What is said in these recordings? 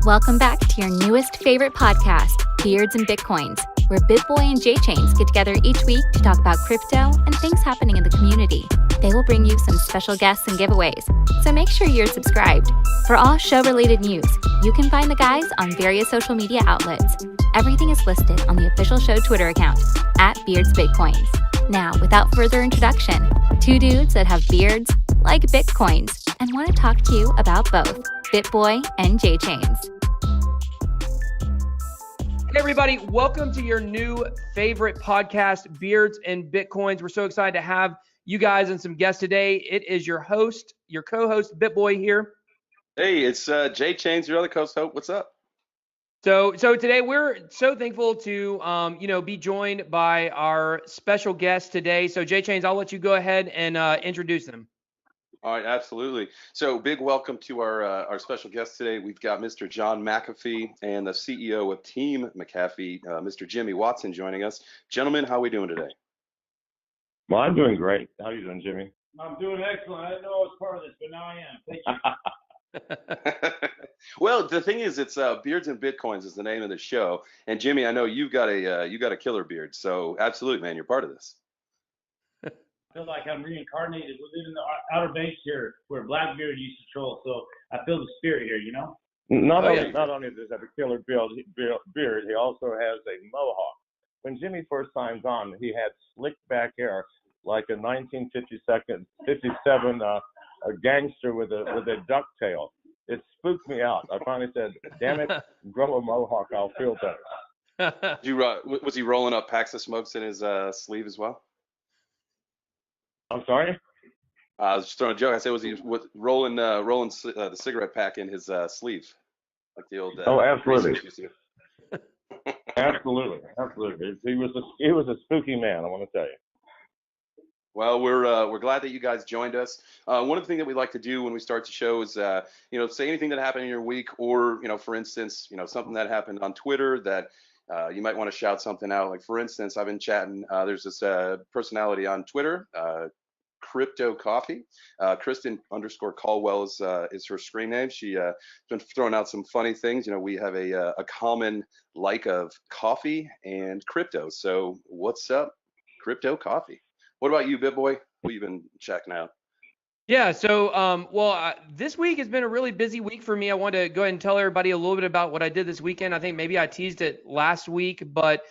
Welcome back to your newest favorite podcast, Beards and Bitcoins, where BitBoy and J-Chains get together each week to talk about crypto and things happening in the community. They will bring you some special guests and giveaways, so make sure you're subscribed. For all show-related news, you can find the guys on various social media outlets. Everything is listed on the official show Twitter account, @BeardsBitcoins. Now, without further introduction, two dudes that have beards, like Bitcoins, and want to talk to you about both, BitBoy and J-Chains. Hey everybody, welcome to your new favorite podcast, Beards and Bitcoins. We're so excited to have you guys and some guests today. It is your host, your co-host, BitBoy here. Hey, it's J-Chains, your other co-host. What's up? So today we're so thankful to be joined by our special guest today. So J-Chains, I'll let you go ahead and introduce them. All right, absolutely. So big welcome to our special guest today. We've got Mr. John McAfee and the CEO of Team McAfee, Mr. Jimmy Watson, joining us. Gentlemen, how are we doing today? Well, I'm doing great. How are you doing, Jimmy? I'm doing excellent. I didn't know I was part of this, but now I am. Thank you. Well, the thing is, it's Beards and Bitcoins is the name of the show. And Jimmy, I know you've got a killer beard, so absolutely, man, you're part of this. I feel like I'm reincarnated. We live in the outer banks here where Blackbeard used to troll, so I feel the spirit here, you know? Not only does he have a killer beard, he also has a mohawk. When Jimmy first signs on, he had slicked back hair like a 1957 a gangster with a duck tail. It spooked me out. I finally said, "Damn it, grow a mohawk, I'll feel better." Was he rolling up packs of smokes in his sleeve as well? I'm sorry? I was just throwing a joke. I said, was he rolling the cigarette pack in his sleeve, like the old? Oh, absolutely. Absolutely. He was a spooky man, I want to tell you. Well, we're glad that you guys joined us. One of the things that we like to do when we start the show is say anything that happened in your week, or for instance, something that happened on Twitter that you might want to shout something out. Like for instance, I've been chatting. There's this personality on Twitter, Crypto Coffee. Kristen_Caldwell is her screen name. She been throwing out some funny things. We have a common like of coffee and crypto. So what's up, Crypto Coffee? What about you, BitBoy? What you been checking out? Yeah, so this week has been a really busy week for me. I want to go ahead and tell everybody a little bit about what I did this weekend. I think maybe I teased it last week, but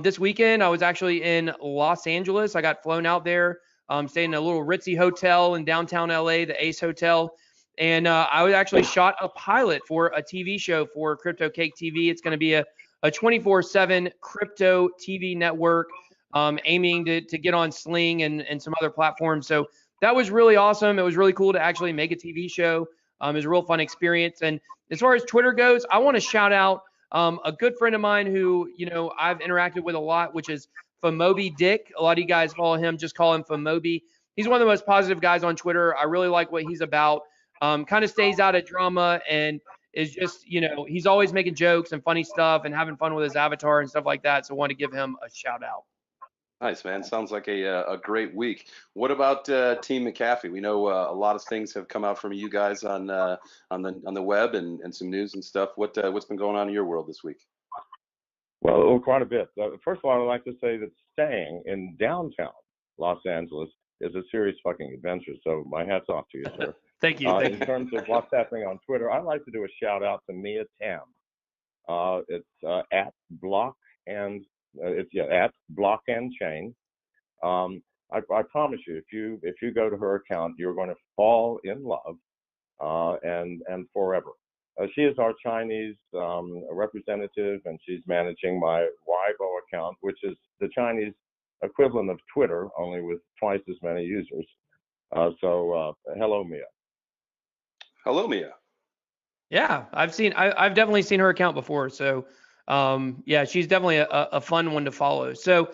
this weekend I was actually in Los Angeles. I got flown out there, stayed in a little ritzy hotel in downtown LA, the Ace Hotel, and I actually shot a pilot for a TV show for Crypto Cake TV. It's going to be a 24/7 crypto TV network, aiming to get on Sling and some other platforms. So that was really awesome. It was really cool to actually make a TV show. It was a real fun experience. And as far as Twitter goes, I want to shout out a good friend of mine who, I've interacted with a lot, which is Famobi Dick. A lot of you guys follow him, just call him Famobi. He's one of the most positive guys on Twitter. I really like what he's about. Kind of stays out of drama and is just, he's always making jokes and funny stuff and having fun with his avatar and stuff like that. So I want to give him a shout out. Nice, man. Sounds like a great week. What about Team McAfee? We know a lot of things have come out from you guys on the web and some news and stuff. What's been going on in your world this week? Well, quite a bit. First of all, I'd like to say that staying in downtown Los Angeles is a serious fucking adventure. So my hat's off to you, sir. Thank you. In terms of what's happening on Twitter, I'd like to do a shout out to Mia Tam. It's at Block and at Block and Chain. I promise you, if you go to her account, you're going to fall in love and forever. She is our Chinese representative, and she's managing my Weibo account, which is the Chinese equivalent of Twitter, only with twice as many users. So hello, Mia. Hello, Mia. Yeah, I've definitely seen her account before. So yeah, she's definitely a fun one to follow. So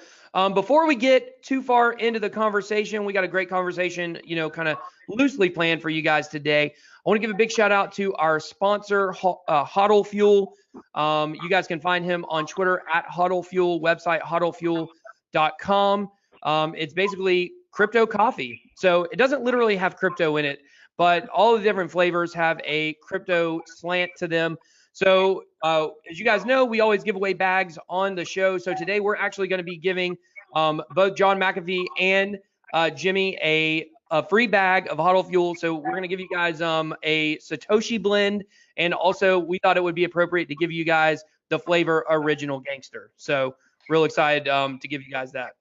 before we get too far into the conversation, we got a great conversation, kind of loosely planned for you guys today. I want to give a big shout out to our sponsor, Hodl Fuel. You guys can find him on Twitter at Hodl Fuel, website hodlfuel.com. It's basically crypto coffee. So it doesn't literally have crypto in it, but all the different flavors have a crypto slant to them. So as you guys know, we always give away bags on the show. So today we're actually going to be giving both John McAfee and Jimmy a free bag of Huddle Fuel. So we're going to give you guys a Satoshi blend, and also we thought it would be appropriate to give you guys the flavor Original Gangster. So real excited to give you guys that.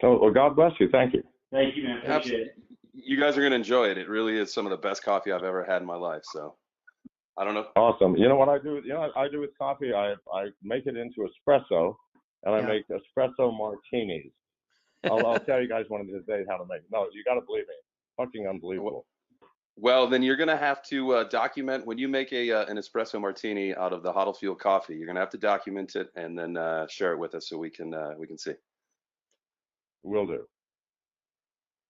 So, well, God bless you. Thank you. Thank you, man. Appreciate Absolutely. it. You guys are going to enjoy it. It really is some of the best coffee I've ever had in my life. So I don't know. Awesome. You know what I do? You know what I do with coffee? I make it into espresso, and I make espresso martinis. I'll tell you guys one of these days how to make it. No, you got to believe me. Fucking unbelievable. Well, then you're going to have to document when you make an espresso martini out of the Huddle Fuel coffee. You're going to have to document it and then share it with us so we can see. Will do.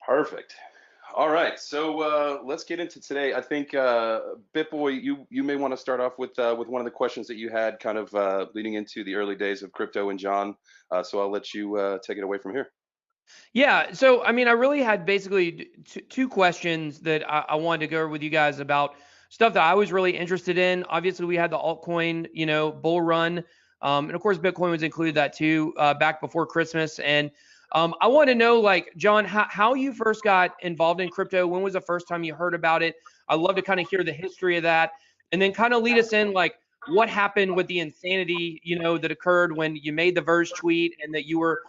Perfect. All right, so let's get into today. I think BitBoy, you may want to start off with one of the questions that you had, kind of leading into the early days of crypto and John. So I'll let you take it away from here. Yeah. So, I mean, I really had basically two questions that I wanted to go over with you guys about stuff that I was really interested in. Obviously, we had the altcoin, bull run. And of course, Bitcoin was included that too, back before Christmas. And I want to know, like, John, how you first got involved in crypto. When was the first time you heard about it? I'd love to kind of hear the history of that. And then kind of lead us in, like, what happened with the insanity, that occurred when you made the Verge tweet and that you were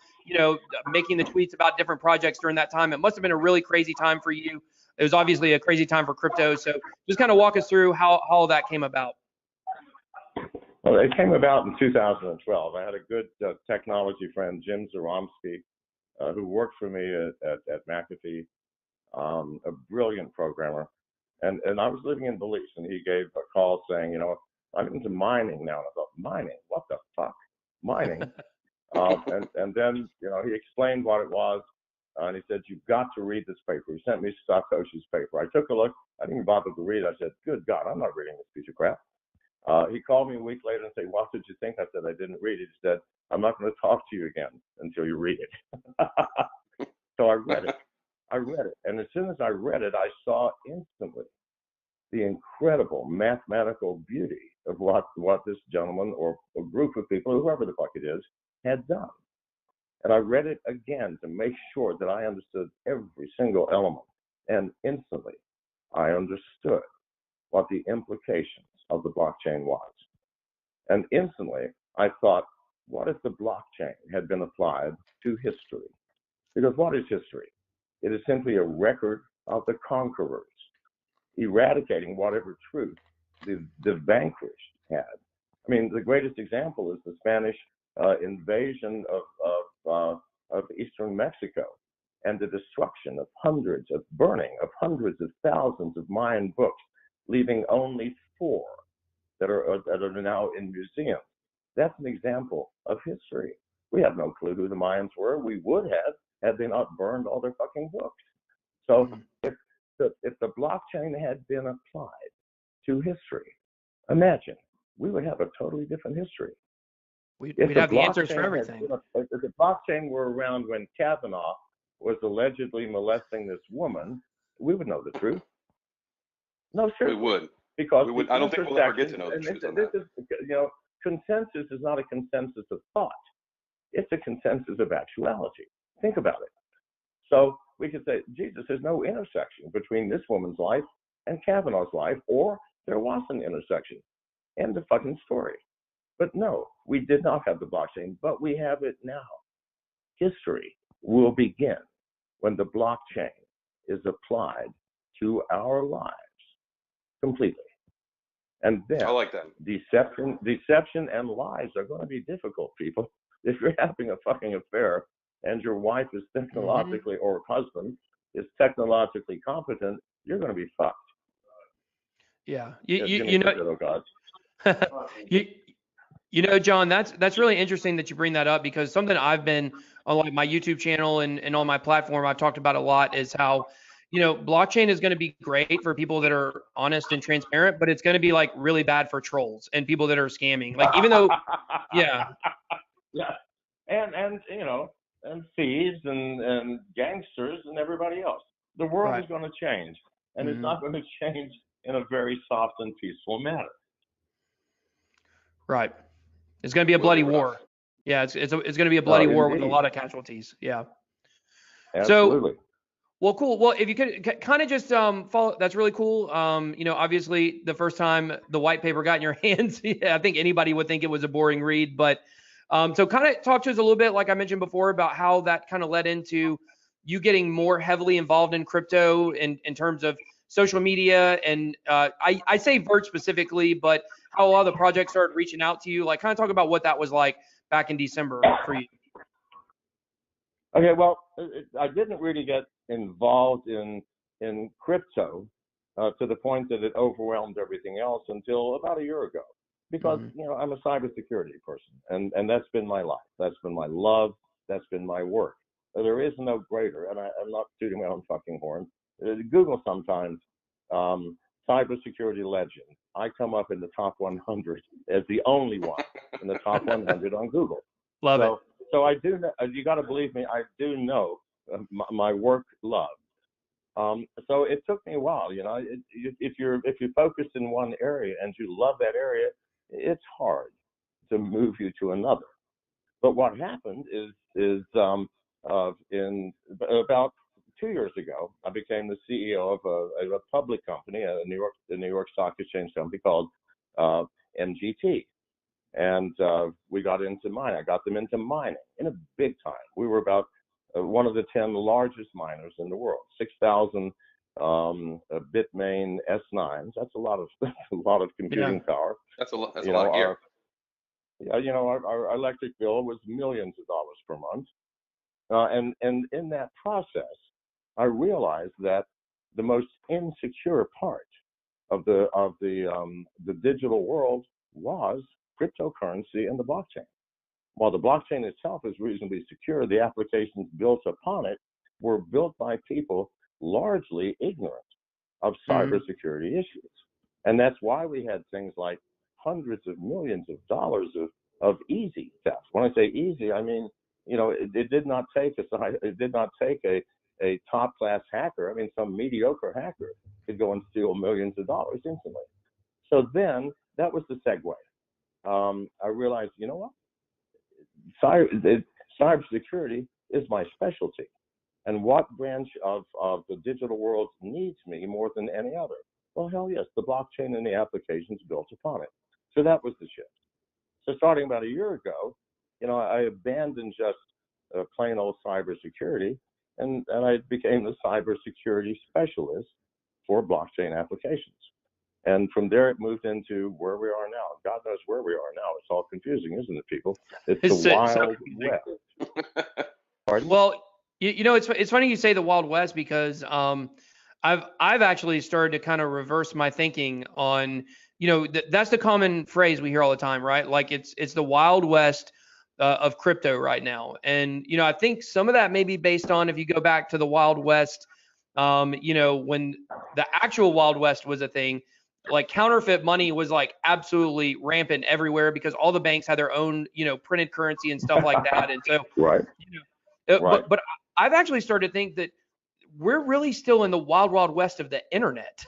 making the tweets about different projects during that time. It must have been a really crazy time for you. It was obviously a crazy time for crypto. So just kind of walk us through how all that came about. Well, it came about in 2012. I had a good technology friend, Jim Zaromsky, who worked for me at McAfee, a brilliant programmer. And I was living in Belize, and he gave a call saying, I'm into mining now. And I thought, mining? What the fuck? Mining? And then, he explained what it was, and he said, you've got to read this paper. He sent me Satoshi's paper. I took a look. I didn't bother to read it. I said, good God, I'm not reading this piece of crap. He called me a week later and said, what did you think? I said, I didn't read it. He said, I'm not going to talk to you again until you read it. So I read it. And as soon as I read it, I saw instantly the incredible mathematical beauty of what this gentleman or a group of people, whoever the fuck it is, had done. And I read it again to make sure that I understood every single element. And instantly, I understood what the implications of the blockchain was. And instantly, I thought, what if the blockchain had been applied to history? Because what is history? It is simply a record of the conquerors, eradicating whatever truth the vanquished had. I mean, the greatest example is the Spanish invasion of eastern Mexico and the destruction of burning of hundreds of thousands of Mayan books, leaving only 4 that are now in museums. That's an example of history. We have no clue who the Mayans were. We would have had they not burned all their fucking books. So if the blockchain had been applied to history, imagine, we would have a totally different history. We'd have the answers for everything. If the blockchain were around when Kavanaugh was allegedly molesting this woman, we would know the truth. No, sure. We would. Because we would. I don't think we'll ever get to know the truth on that. Consensus is not a consensus of thought. It's a consensus of actuality. Think about it. So we could say, Jesus, there's no intersection between this woman's life and Kavanaugh's life, or there was an intersection. End of fucking story. But no, we did not have the blockchain, but we have it now. History will begin when the blockchain is applied to our lives completely. And then I like that. Deception and lies are going to be difficult, people. If you're having a fucking affair and your wife is technologically, or husband is technologically competent, you're going to be fucked. Yeah. John, that's really interesting that you bring that up, because something I've been on, like, my YouTube channel and on my platform, I've talked about a lot, is how, blockchain is going to be great for people that are honest and transparent, but it's going to be, like, really bad for trolls and people that are scamming. Like, even though, yeah. Yeah. And thieves and gangsters and everybody else. The world is going to change, and it's not going to change in a very soft and peaceful manner. Right. It's going to be a will be bloody rough. war. Yeah, it's going to be a bloody war with a Indeed. lot of casualties. Yeah. So, Absolutely. well, cool. Well, if you could kind of just follow, that's really cool. Obviously, the first time the white paper got in your hands, yeah, I think anybody would think it was a boring read. But so kind of talk to us a little bit, like I mentioned before, about how that kind of led into you getting more heavily involved in crypto in terms of social media. And I say Vert specifically, but how a lot of the projects started reaching out to you. Like, kind of talk about what that was like back in December for you. Okay, well, I didn't really get involved in crypto to the point that it overwhelmed everything else until about a year ago, because I'm a cybersecurity person, and that's been my life, that's been my love, that's been my work. There is no greater, and I'm not tooting my own fucking horn. Google sometimes cybersecurity legend. I come up in the top 100 as the only one in the top 100 on Google. Love it. So I do. You got to believe me. I do know my work love. So it took me a while. If you're focused in one area and you love that area, it's hard to move you to another. But what happened is in about 2 years ago, I became the CEO of a public company, the New York Stock Exchange company called MGT. And we got into mining. I got them into mining in a big time. We were about one of the 10 largest miners in the world. 6,000 Bitmain S9s. That's a lot of computing power. That's a lot of gear. Our electric bill was millions of dollars per month. And in that process, I realized that the most insecure part of the digital world was cryptocurrency and the blockchain. While the blockchain itself is reasonably secure, the applications built upon it were built by people largely ignorant of cybersecurity issues. And that's why we had things like hundreds of millions of dollars of easy theft. When I say easy, I mean, it did not take a top class hacker. I mean, some mediocre hacker could go and steal millions of dollars instantly. So then that was the segue. I realized, you know what? Cybersecurity is my specialty. And what branch of the digital world needs me more than any other? Well, hell yes, the blockchain and the applications built upon it. So that was the shift. So starting about a year ago, I abandoned just plain old cybersecurity, and I became the cybersecurity specialist for blockchain applications. And from there, it moved into where we are now. God knows where we are now. It's all confusing, isn't it, people? It's the Wild West. Pardon? Well, it's funny you say the Wild West because I've actually started to kind of reverse my thinking on, that's the common phrase we hear all the time, right? Like it's the Wild West of crypto right now. And, I think some of that may be based on, if you go back to the Wild West, when the actual Wild West was a thing, like counterfeit money was like absolutely rampant everywhere because all the banks had their own, printed currency and stuff like that. And so, right. But I've actually started to think that we're really still in the wild, wild west of the internet.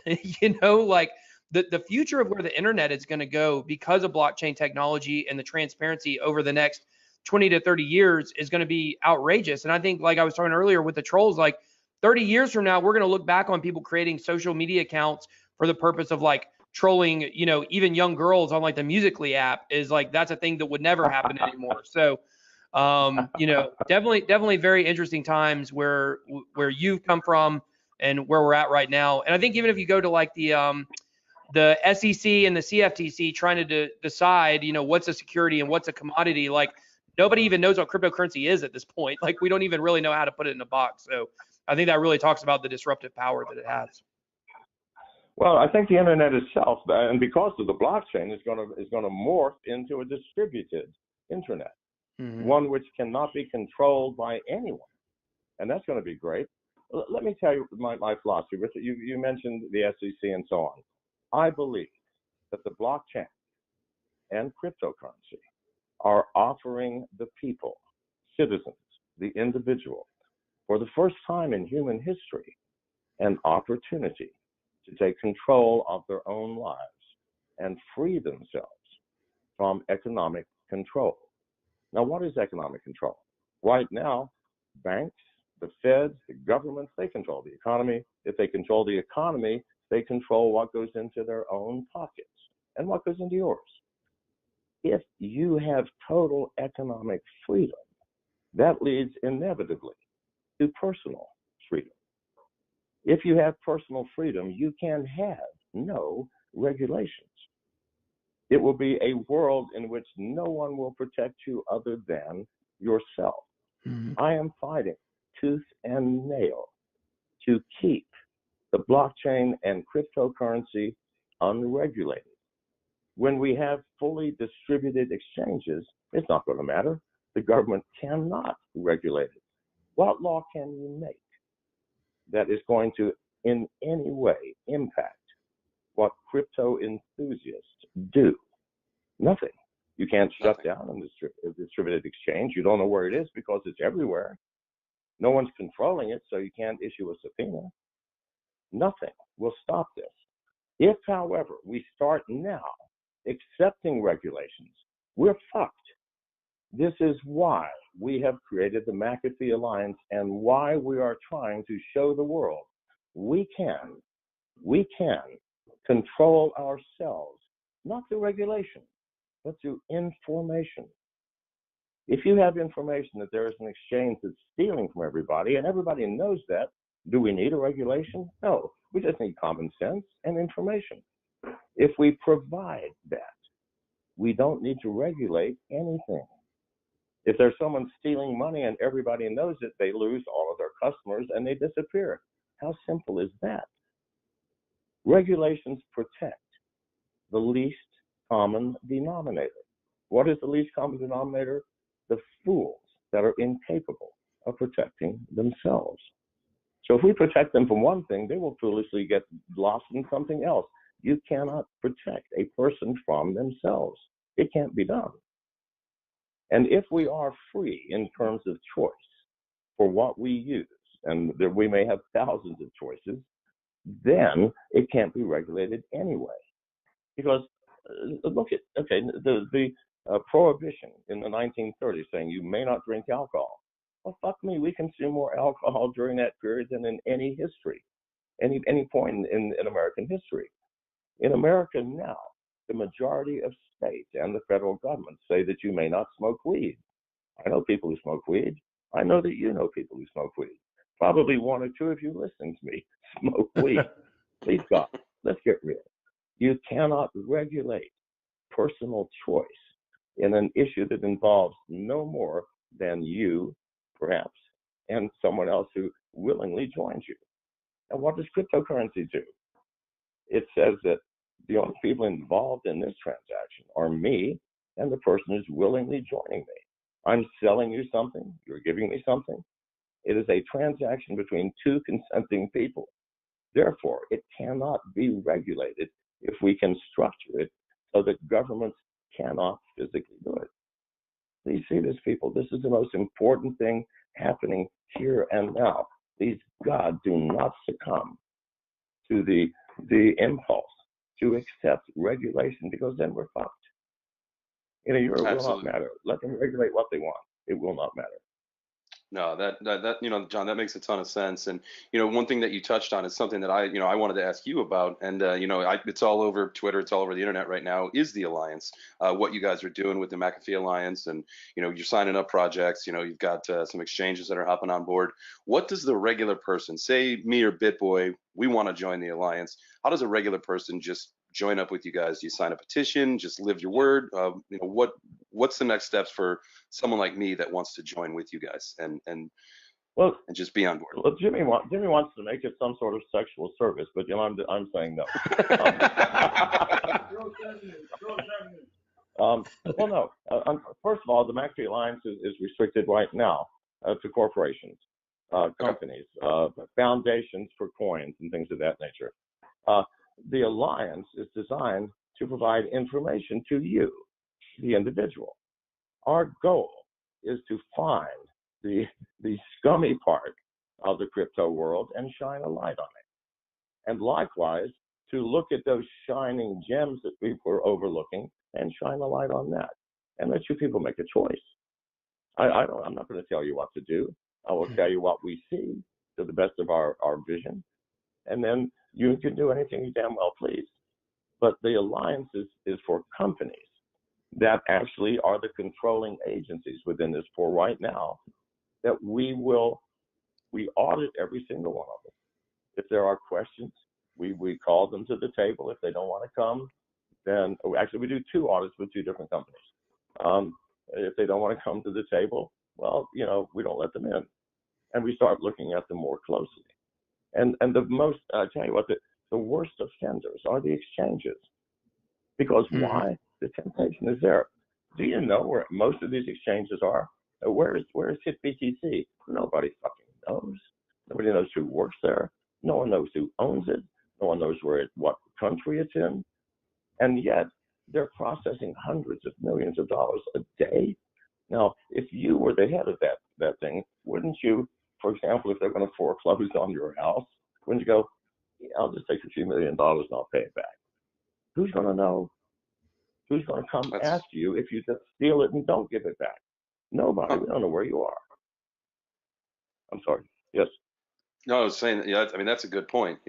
Like the future of where the internet is going to go because of blockchain technology and the transparency over the next 20 to 30 years is going to be outrageous. And I think, like I was talking earlier with the trolls, like 30 years from now, we're going to look back on people creating social media accounts for the purpose of like trolling, even young girls on like the Musical.ly app is like, that's a thing that would never happen anymore. So, definitely very interesting times where you've come from and where we're at right now. And I think even if you go to like the SEC and the CFTC trying to decide, what's a security and what's a commodity, like nobody even knows what cryptocurrency is at this point. Like we don't even really know how to put it in a box. So I think that really talks about the disruptive power that it has. Well, I think the internet itself, and because of the blockchain, is going to morph into a distributed internet, one which cannot be controlled by anyone, and that's going to be great. Let me tell you my philosophy. You mentioned the SEC and so on. I believe that the blockchain and cryptocurrency are offering the people, citizens, the individual, for the first time in human history, an opportunity to take control of their own lives and free themselves from economic control. Now, what is economic control? Right now, banks, the Fed, the governments, they control the economy. If they control the economy, they control what goes into their own pockets and what goes into yours. If you have total economic freedom, that leads inevitably to personal freedom. If you have personal freedom, you can have no regulations. It will be a world in which no one will protect you other than yourself. Mhm. I am fighting tooth and nail to keep the blockchain and cryptocurrency unregulated. When we have fully distributed exchanges, it's not going to matter. The government cannot regulate it. What law can you make that is going to in any way impact what crypto enthusiasts do? Nothing. You can't shut Nothing. down a distributed exchange. You don't know where it is because it's everywhere. No one's controlling it, so you can't issue a subpoena. Nothing will stop this. If, however, we start now accepting regulations, we're fucked. This is why we have created the McAfee Alliance and why we are trying to show the world we can control ourselves, not through regulation, but through information. If you have information that there is an exchange that's stealing from everybody, and everybody knows that, do we need a regulation? No, we just need common sense and information. If we provide that, we don't need to regulate anything. If there's someone stealing money and everybody knows it, they lose all of their customers and they disappear. How simple is that? Regulations protect the least common denominator. What is the least common denominator? The fools that are incapable of protecting themselves. So if we protect them from one thing, they will foolishly get lost in something else. You cannot protect a person from themselves. It can't be done. And if we are free in terms of choice for what we use, and there, we may have thousands of choices, then it can't be regulated anyway. Because look at, okay, the prohibition in the 1930s saying you may not drink alcohol. Well, fuck me, we consume more alcohol during that period than in any history, any point in American history. In America now, the majority of states and the federal government say that you may not smoke weed. I know people who smoke weed. I know that you know people who smoke weed. Probably one or two of you listening to me smoke weed. Please God, let's get real. You cannot regulate personal choice in an issue that involves no more than you, perhaps, and someone else who willingly joins you. And what does cryptocurrency do? It says that the only people involved in this transaction are me and the person who's willingly joining me. I'm selling you something, you're giving me something. It is a transaction between two consenting people. Therefore, it cannot be regulated if we can structure it so that governments cannot physically do it. Please see this, people. This is the most important thing happening here and now. Please, God, do not succumb to the impulse to accept regulation, because then we're fucked. In a year, it will not matter. Let them regulate what they want. It will not matter. No, that John, that makes a ton of sense. And one thing that you touched on is something that I wanted to ask you about. And it's all over Twitter, it's all over the internet right now. Is the Alliance, what you guys are doing with the McAfee Alliance, and you're signing up projects. You've got some exchanges that are hopping on board. What does the regular person, say me or BitBoy, we want to join the Alliance? How does a regular person just join up with you guys? Do you sign a petition? Just live your word? What's the next steps for someone like me that wants to join with you guys and just be on board? Well, Jimmy wants to make it some sort of sexual service, but I'm saying no. Well, no. First of all, the McAfee Alliance is restricted right now to corporations, companies, foundations for coins and things of that nature. The Alliance is designed to provide information to you, the individual. Our goal is to find the scummy part of the crypto world and shine a light on it. And likewise, to look at those shining gems that people are overlooking and shine a light on that and let you people make a choice. I'm not going to tell you what to do. I will tell you what we see to the best of our vision, and then you can do anything you damn well please. But the alliance is for companies that actually are the controlling agencies within this for right now, that we audit every single one of them. If there are questions, we call them to the table. If they don't want to come, then actually we do 2 audits with 2 different companies. If they don't want to come to the table, well, we don't let them in, and we start looking at them more closely. And the most, I tell you what, the worst offenders are the exchanges, because why? The temptation is there. Do you know where most of these exchanges are? Where is HitBTC? Nobody fucking knows. Nobody knows who works there. No one knows who owns it. No one knows what country it's in. And yet they're processing hundreds of millions of dollars a day. Now, if you were the head of that thing, wouldn't you, for example, if they're going to foreclose on your house, wouldn't you go, yeah, I'll just take a few $1 million and I'll pay it back? Who's going to know? Who's going to come ask you if you just steal it and don't give it back? Nobody. We don't know where you are. I'm sorry. Yes. No, I was saying, yeah, I mean, that's a good point.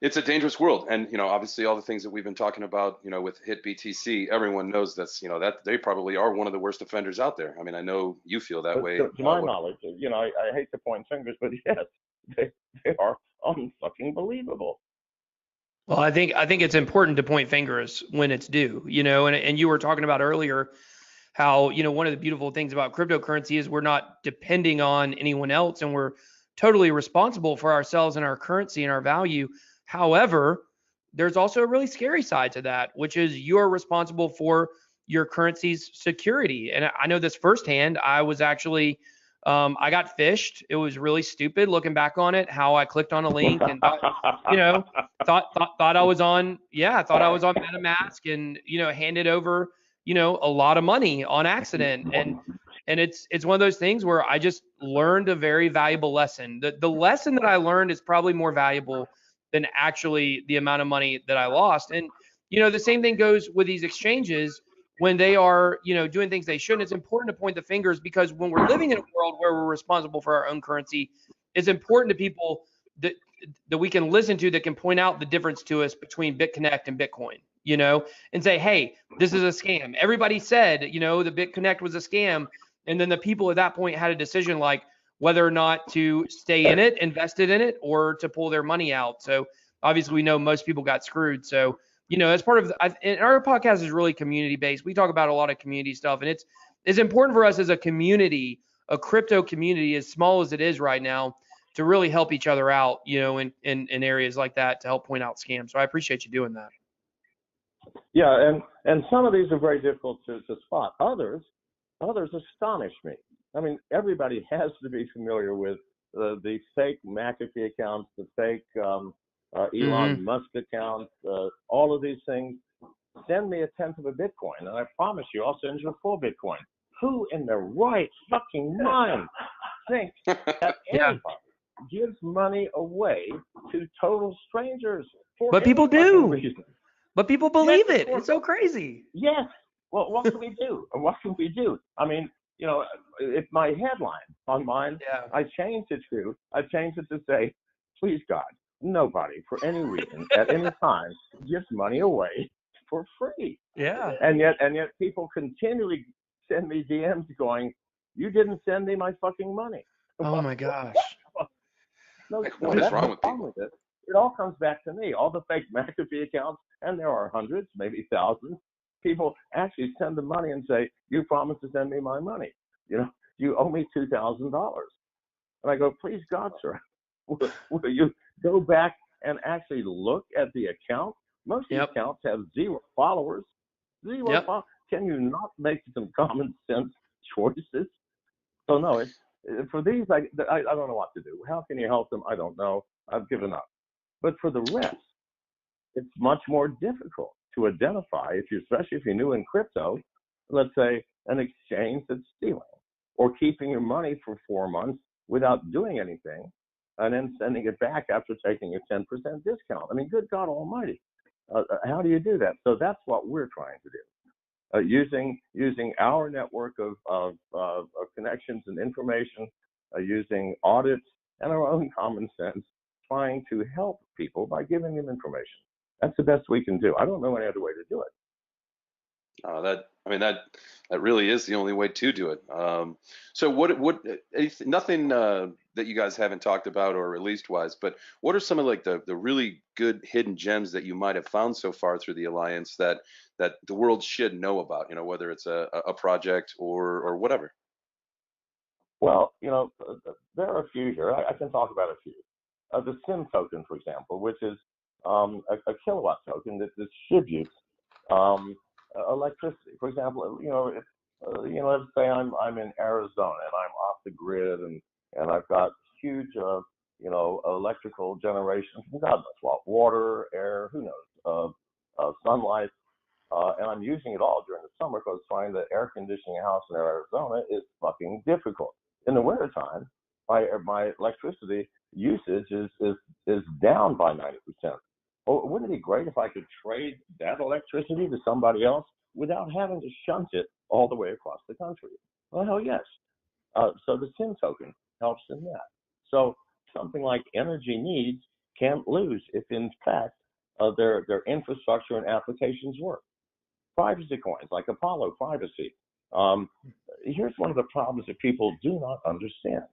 It's a dangerous world. And, obviously all the things that we've been talking about, with HitBTC, everyone knows that they probably are one of the worst offenders out there. I mean, I know you feel that way. To my knowledge, I hate to point fingers, but yes, they are unfucking believable. Well, I think it's important to point fingers when it's due, and you were talking about earlier how, one of the beautiful things about cryptocurrency is we're not depending on anyone else, and we're totally responsible for ourselves and our currency and our value. However, there's also a really scary side to that, which is you're responsible for your currency's security. And I know this firsthand. I was actually, I got phished. It was really stupid looking back on it, how I clicked on a link and thought I was on MetaMask and, handed over, a lot of money on accident. And it's one of those things where I just learned a very valuable lesson. The lesson that I learned is probably more valuable than actually the amount of money that I lost. And, the same thing goes with these exchanges when they are, doing things they shouldn't. It's important to point the fingers, because when we're living in a world where we're responsible for our own currency, it's important to people that we can listen to, that can point out the difference to us between BitConnect and Bitcoin, and say, hey, this is a scam. Everybody said, the BitConnect was a scam. And then the people at that point had a decision like whether or not to stay in it, invested in it, or to pull their money out. So obviously we know most people got screwed. So, as part of and our podcast is really community based. We talk about a lot of community stuff, and it's important for us as a community, a crypto community, as small as it is right now, to really help each other out, in areas like that, to help point out scams. So I appreciate you doing that. Yeah, and some of these are very difficult to spot. Others astonish me. I mean, everybody has to be familiar with the fake McAfee accounts, the fake Elon Musk accounts, all of these things. Send me a tenth of a Bitcoin, and I promise you, I'll send you a full Bitcoin. Who in their right fucking mind thinks that anybody gives money away to total strangers for but people do. Reason? But people believe it. It's so crazy. Yes. Well, what can we do? What can we do? I mean, it's my headline on mine. Yeah. I changed it to say, please God, nobody for any reason at any time gives money away for free. Yeah. And yet people continually send me DMs going, you didn't send me my fucking money. Oh my gosh. What is wrong with people? It all comes back to me. All the fake McAfee accounts, and there are hundreds, maybe thousands. People actually send the money and say, you promised to send me my money. You owe me $2,000. And I go, please God, sir, will you go back and actually look at the account? Most of the accounts have 0 followers. Followers. Can you not make some common sense choices? So no, for these, I don't know what to do. How can you help them? I don't know. I've given up. But for the rest, it's much more difficult to identify, especially if you're new in crypto, let's say an exchange that's stealing or keeping your money for 4 months without doing anything and then sending it back after taking a 10% discount. I mean, good God almighty. How do you do that? So that's what we're trying to do. Using our network of connections and information, using audits and our own common sense, trying to help people by giving them information. That's the best we can do. I don't know any other way to do it. That really is the only way to do it. So nothing that you guys haven't talked about or released wise, but what are some of like the really good hidden gems that you might have found so far through the Alliance that the world should know about, whether it's a project or whatever? Well, there are a few here. I can talk about a few. The SIM token, for example, which is a kilowatt token that distributes electricity. For example, let's say I'm in Arizona and I'm off the grid and I've got huge, electrical generation from God knows what, water, air, who knows, sunlight, and I'm using it all during the summer because finding the air conditioning house in Arizona is fucking difficult. In the wintertime, my electricity usage is down by 90%. Oh, wouldn't it be great if I could trade that electricity to somebody else without having to shunt it all the way across the country? Well, hell yes. So the SIM token helps in that. So something like energy needs can't lose if, in fact, their infrastructure and applications work. Privacy coins like Apollo privacy. Here's one of the problems that people do not understand.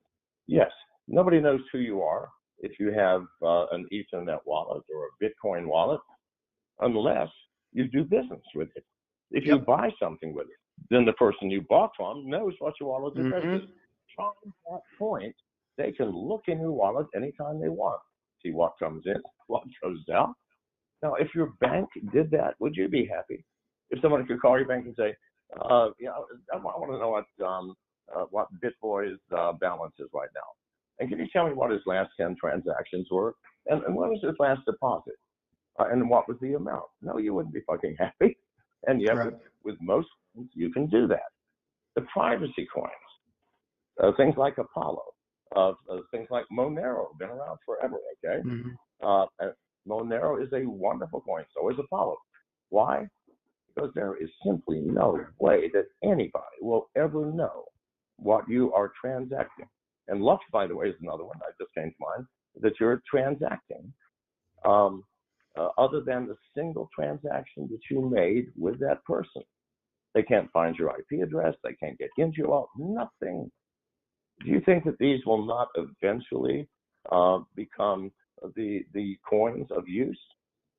Yes, nobody knows who you are if you have an Ethernet wallet or a Bitcoin wallet, unless you do business with it. If you buy something with it, then the person you bought from knows what your wallet address is. From that point, they can look in your wallet anytime they want, see what comes in, what goes out. Now, if your bank did that, would you be happy? If someone could call your bank and say, I want to know what BitBoy's balance is right now. And can you tell me what his last 10 transactions were? And when was his last deposit? And what was the amount? No, you wouldn't be fucking happy. And yet, with most things, you can do that. The privacy coins, things like Apollo, things like Monero, been around forever, okay? Monero is a wonderful coin, so is Apollo. Why? Because there is simply no way that anybody will ever know what you are transacting. And Lux, by the way, is another one that just came to mind, that you're transacting other than the single transaction that you made with that person. They can't find your IP address. They can't get into your wallet. Nothing. Do you think that these will not eventually become the coins of use?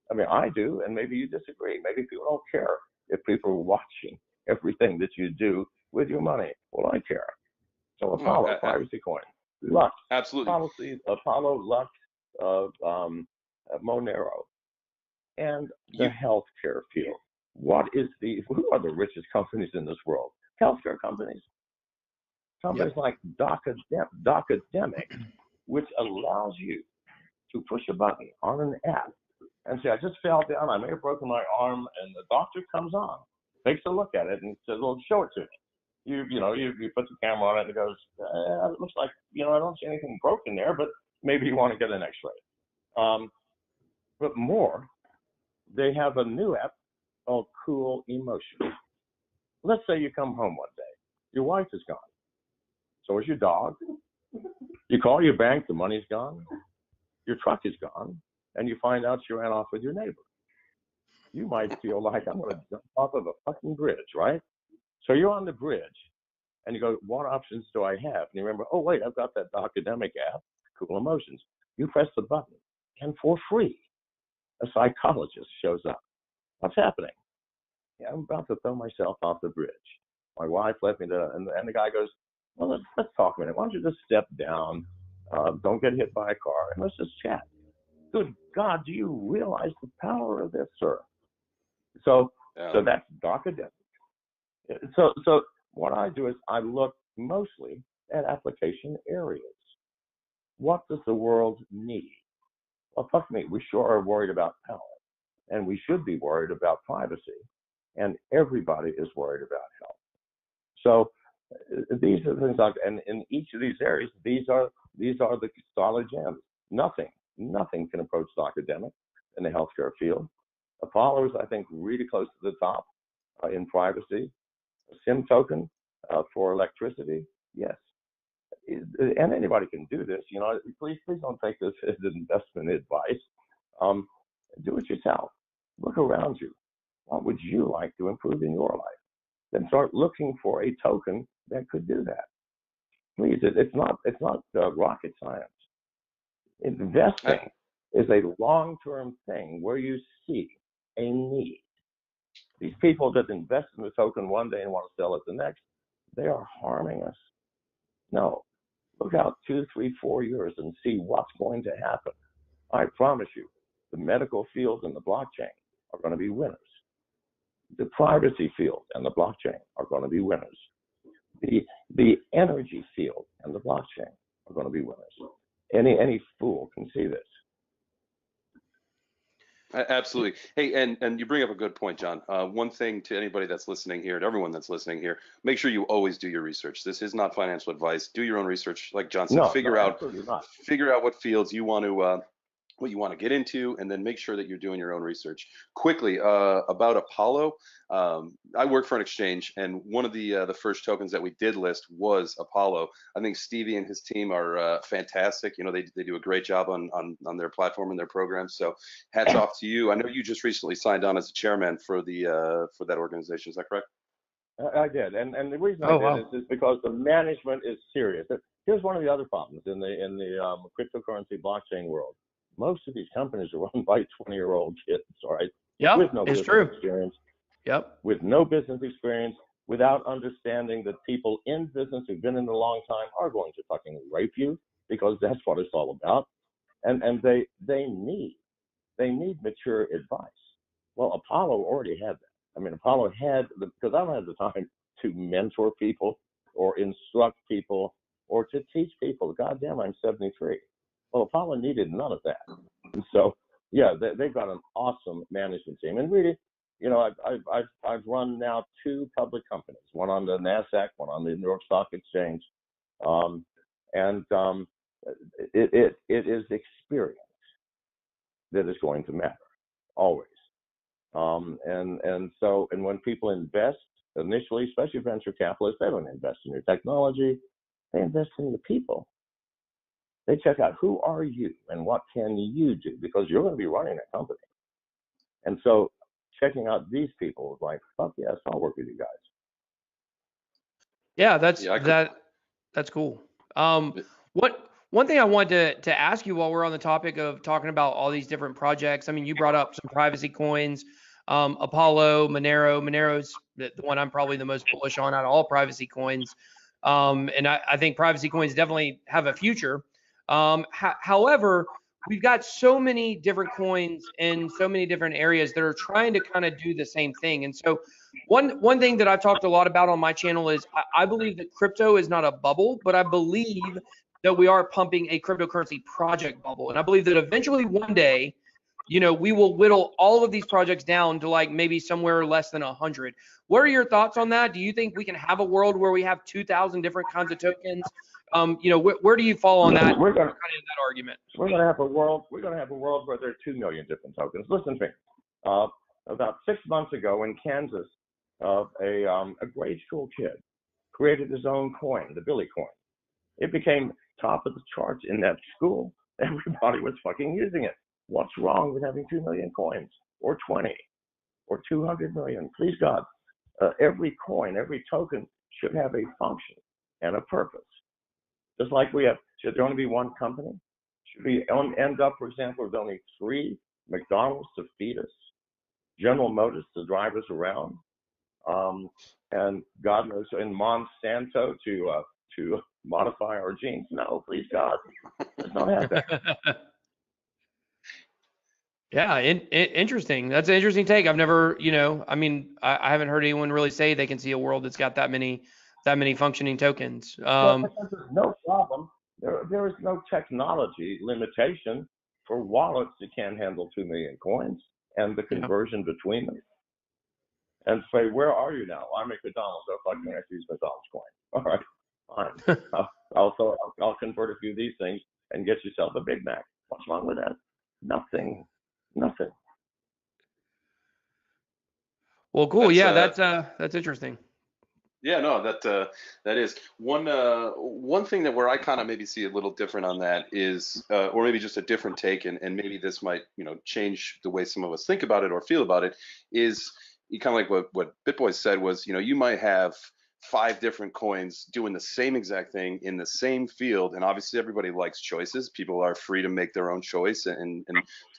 I mean, I do, and maybe you disagree. Maybe people don't care if people are watching everything that you do with your money. Well, I care. So Apollo, privacy coin, Lux, absolutely, Apollo, Lux, Monero, and the healthcare field. Who are the richest companies in this world? Healthcare companies. Companies like Docademic, which allows you to push a button on an app and say, I just fell down, I may have broken my arm, and the doctor comes on, takes a look at it, and says, well, show it to me. You put the camera on it, and it goes, it looks like, I don't see anything broken there, but maybe you want to get an x-ray. But more, they have a new app called Cool Emotions. Let's say you come home one day, your wife is gone, so is your dog. You call your bank, the money's gone, your truck is gone, and you find out you ran off with your neighbor. You might feel like, I'm going to jump off of a fucking bridge, right? So you're on the bridge, and you go, what options do I have? And you remember, oh, wait, I've got that Docademic app, Cool Emotions. You press the button, and for free, a psychologist shows up. What's happening? Yeah, I'm about to throw myself off the bridge. My wife left me to, and the guy goes, well, let's talk a minute. Why don't you just step down, don't get hit by a car, and let's just chat. Good God, do you realize the power of this, sir? So that's Docademic. So what I do is I look mostly at application areas. What does the world need? Well, fuck me, we sure are worried about power, and we should be worried about privacy, and everybody is worried about health. So these are the things and in each of these areas, these are the solid gems. Nothing can approach Docademic in the healthcare field. Apollo is, I think, really close to the top in privacy. A SIM token for electricity, yes. And anybody can do this. Please don't take this as investment advice. Do it yourself. Look around you. What would you like to improve in your life? Then start looking for a token that could do that. Please, it's not rocket science. Investing is a long-term thing where you see a need. These people that invest in the token one day and want to sell it the next, they are harming us. No, look out 2, 3, 4 years and see what's going to happen. I promise you, the medical field and the blockchain are going to be winners. The privacy field and the blockchain are going to be winners. The energy field and the blockchain are going to be winners. Any fool can see this. Absolutely. Hey, and you bring up a good point, John. One thing to anybody that's listening here, and everyone that's listening here, make sure you always do your research. This is not financial advice. Do your own research, like John said. Figure out what fields you want to what you want to get into, and then make sure that you're doing your own research. Quickly, about Apollo, I work for an exchange, and one of the first tokens that we did list was Apollo. I think Stevie and his team are fantastic. They do a great job on their platform and their programs. So hats off to you. I know you just recently signed on as a chairman for that organization. Is that correct? I did, and the reason I did is because the management is serious. Here's one of the other problems in the cryptocurrency blockchain world. Most of these companies are run by 20-year-old kids, all right? Yeah, with no business experience. Yep. With no business experience, without understanding that people in business who've been in a long time are going to fucking rape you, because that's what it's all about. And they need mature advice. Well, Apollo already had that. I mean, Apollo had because I don't have the time to mentor people or instruct people or to teach people. Goddamn, I'm 73. Well, Apollo needed none of that. And so, yeah, they've got an awesome management team. And really, I've run now 2 public companies, one on the NASDAQ, one on the New York Stock Exchange. It is experience that is going to matter, always. And when people invest initially, especially venture capitalists, they don't invest in your technology, they invest in the people. They check out who are you and what can you do, because you're going to be running a company. And so checking out these people is like, fuck yes, I'll work with you guys. Yeah, that's cool. One thing I wanted to ask you while we're on the topic of talking about all these different projects. I mean, you brought up some privacy coins, Apollo, Monero. Monero's the one I'm probably the most bullish on out of all privacy coins. And I think privacy coins definitely have a future. However, we've got so many different coins in so many different areas that are trying to kind of do the same thing. And so one thing that I've talked a lot about on my channel is I believe that crypto is not a bubble, but I believe that we are pumping a cryptocurrency project bubble. And I believe that eventually one day, we will whittle all of these projects down to like maybe somewhere less than 100. What are your thoughts on that? Do you think we can have a world where we have 2,000 different kinds of tokens? Where do you fall on that? Kind of that argument. We're going to have a world. We're going to have a world where there are 2 million different tokens. Listen to me. About 6 months ago in Kansas, a grade school kid created his own coin, the Billy coin. It became top of the charts in that school. Everybody was fucking using it. What's wrong with having 2 million coins, or 20, or 200 million? Please God, every coin, every token should have a function and a purpose. Just like should there only be one company? Should we end up, for example, with only 3 McDonald's to feed us, General Motors to drive us around, and God knows, and Monsanto to modify our genes? No, please God, let's not have that. Yeah, interesting. That's an interesting take. I've never, I haven't heard anyone really say they can see a world that's got that many functioning tokens. Well, there's no problem. There is no technology limitation for wallets that can handle 2 million coins and the conversion between them. And say, where are you now? I'm at McDonald's. So if I can actually use McDonald's coin. All right, fine. I'll convert a few of these things and get yourself a Big Mac. What's wrong with that? Nothing. Well, cool. That's Yeah, that's interesting. Yeah, no, that is one thing that where I kind of maybe see a little different on that is, or maybe just a different take, and maybe this might change the way some of us think about it or feel about it. Is you kind of like what BitBoy said was, you might have five different coins doing the same exact thing in the same field, and obviously everybody likes choices. People are free to make their own choice and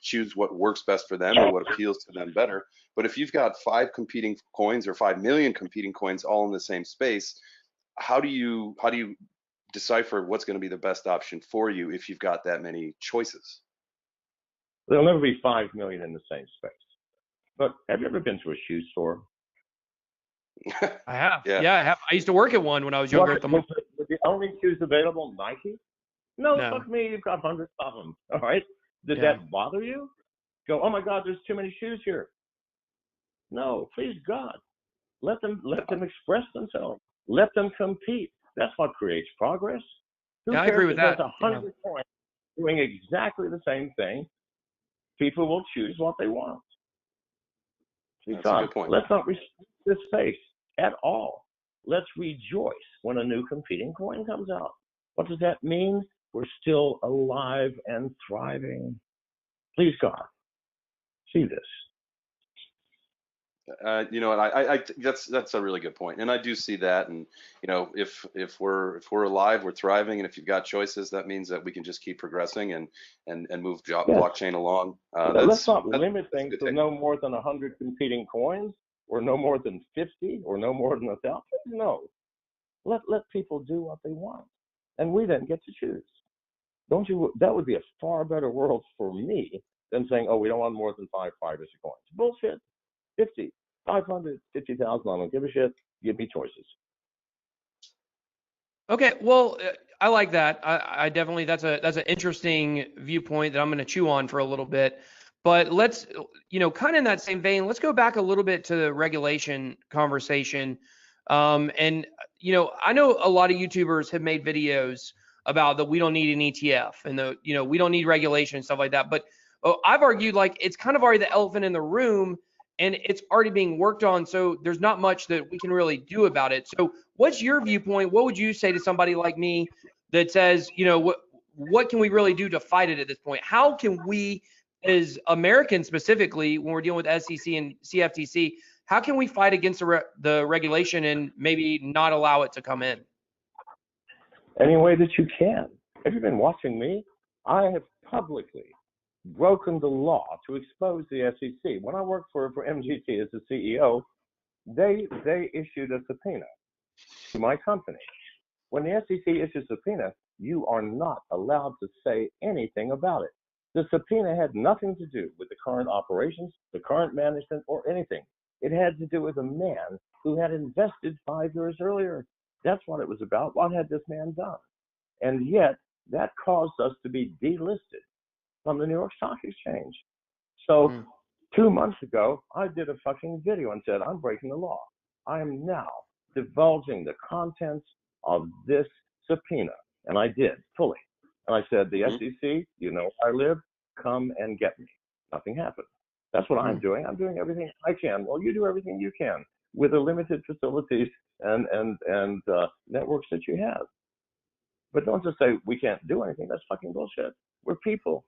choose what works best for them or what appeals to them better. But if you've got five competing coins or 5 million competing coins all in the same space, how do you decipher what's going to be the best option for you if you've got that many choices? There'll never be 5 million in the same space. But have you ever been to a shoe store? I have. Yeah. Yeah, I have. I used to work at one when I was younger. Was the only shoes available Nike? No, No. fuck me, you've got hundreds of them. All right? Did Yeah. that bother you? Go, oh my God, there's too many shoes here. No, please God. Let them express themselves. Let them compete. That's what creates progress. Who Yeah, I cares agree with if there's that. 100 coins doing exactly the same thing? People will choose what they want. That's a good point. Let's not restrict this space at all. Let's rejoice when a new competing coin comes out. What does that mean? We're still alive and thriving. Please God, see this. And I that's a really good point, and I do see that. And if we're alive, we're thriving, and if you've got choices, that means that we can just keep progressing and move blockchain along. Let's not limit things to no more than 100 competing coins, or no more than 50, or no more than 1,000. No, let people do what they want, and we then get to choose. Don't you? That would be a far better world for me than saying, oh, we don't want more than five privacy coins. Bullshit. 50, 500, 50,000. I don't give a shit. Give me choices. Okay, well, I like that. I definitely that's an interesting viewpoint that I'm going to chew on for a little bit. But let's, kind of in that same vein, let's go back a little bit to the regulation conversation. And I know a lot of YouTubers have made videos about that we don't need an ETF and we don't need regulation and stuff like that. But I've argued like it's kind of already the elephant in the room and it's already being worked on. So there's not much that we can really do about it. So what's your viewpoint? What would you say to somebody like me that says, what can we really do to fight it at this point? How can we, as Americans specifically, when we're dealing with SEC and CFTC, how can we fight against the regulation and maybe not allow it to come in? Any way that you can. Have you been watching me? I have publicly broken the law to expose the SEC. When I worked for MGT as the CEO, they issued a subpoena to my company. When the SEC issues a subpoena, you are not allowed to say anything about it. The subpoena had nothing to do with the current operations, the current management, or anything. It had to do with a man who had invested 5 years earlier. That's what it was about. What had this man done? And yet, that caused us to be delisted from the New York Stock Exchange. So 2 months ago, I did a fucking video and said, I'm breaking the law. I am now divulging the contents of this subpoena. And I did, fully. And I said, the SEC, you know where I live, come and get me. Nothing happened. That's what I'm doing. I'm doing everything I can. Well, you do everything you can with the limited facilities and networks that you have. But don't just say we can't do anything. That's fucking bullshit. We're people.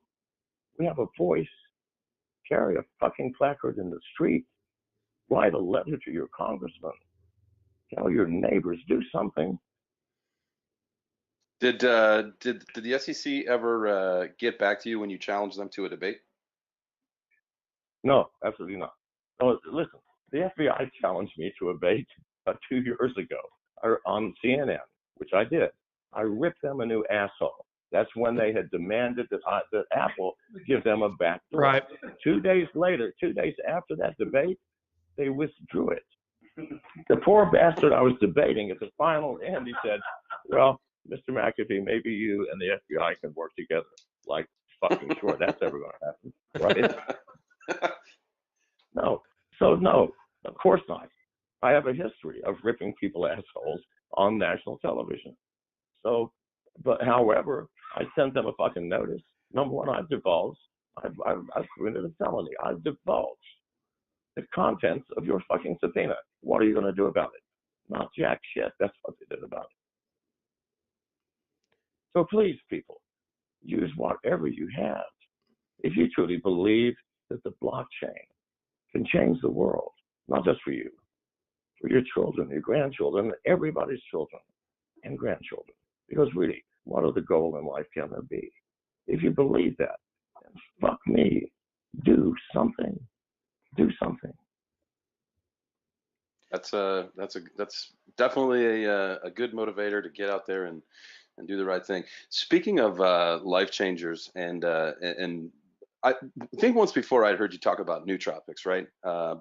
We have a voice. Carry a fucking placard in the street. Write a letter to your congressman. Tell your neighbors. Do something. Did the SEC ever get back to you when you challenged them to a debate? No, absolutely not. Oh, listen, the FBI challenged me to a debate 2 years ago on CNN, which I did. I ripped them a new asshole. That's when they had demanded that Apple give them a backdoor. Right. 2 days later, 2 days after that debate, they withdrew it. The poor bastard I was debating at the final end, he said, well, Mr. McAfee, maybe you and the FBI can work together. Like, fucking sure, that's ever going to happen, right? No. So, no, of course not. I have a history of ripping people assholes on national television. So, but however, I sent them a fucking notice. Number one, I've divulged. I've committed a felony. I've divulged the contents of your fucking subpoena. What are you going to do about it? Not jack shit. That's what they did about it. So please, people, use whatever you have. If you truly believe that the blockchain can change the world, not just for you, for your children, your grandchildren, everybody's children and grandchildren. Because really, what other goal in life can there be? If you believe that, then fuck me, do something. Do something. That's definitely a good motivator to get out there and do the right thing. Speaking of life changers, and I think once before I'd heard you talk about nootropics, right?